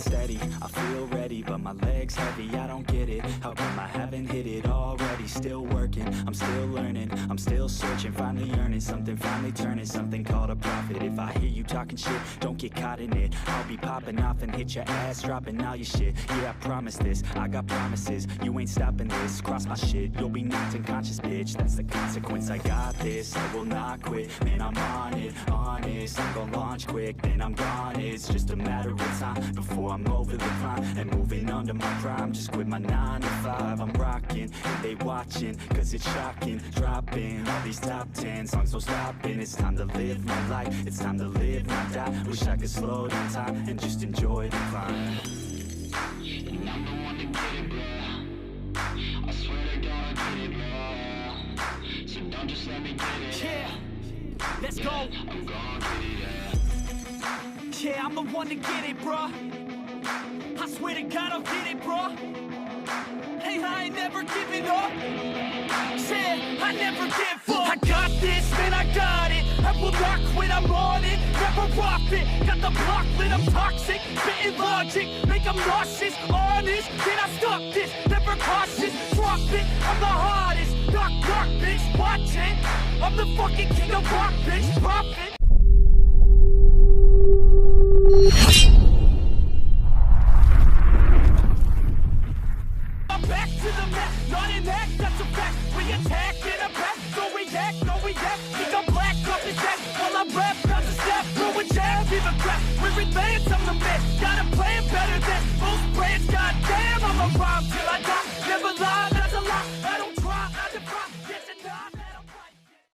unsteady, I feel ready, but my legs heavy, I don't get it. How come I haven't hit it already? Still working, I'm still learning, I'm still searching, finally earning something, finally turning something called a profit. If I hear you talking shit, don't get caught in it. I'll be popping off and hit your ass, dropping all your shit. Yeah, I promise this, I got promises, you ain't stopping this. Cross my shit, you'll be knocked unconscious, bitch. That's the consequence, I got this, I will not quit. Man, I'm on it, honest, I'm gon' launch quick, then I'm gone. It's just a matter of time before I'm over the climb and moving under my prime. Just quit my 9 to 5, I'm rocking, and they watching, cause it's shocking. Dropping all these top 10 songs, no stopping. It's time to live my life, it's time to live, not die. Wish I could slow down time and just enjoy the climb. And I'm the one to get it, bro. I swear to God I get it, bro. So don't just let me get it. Yeah, let's go. I'm gon' get it, yeah. Yeah, I'm the one to get it, bruh. I swear to God I'll get it, bruh. Hey, I ain't never giving up. Yeah, I never give up. I got this, man, I got it. I will not quit, I'm on it. Never off it. Got the block lit, I'm toxic. Spitting logic, make them nauseous. Honest, can I stop this? Never cautious, drop it. I'm the hardest. Knock, knock, bitch, watch it. I'm the fucking king of rock, bitch, profit.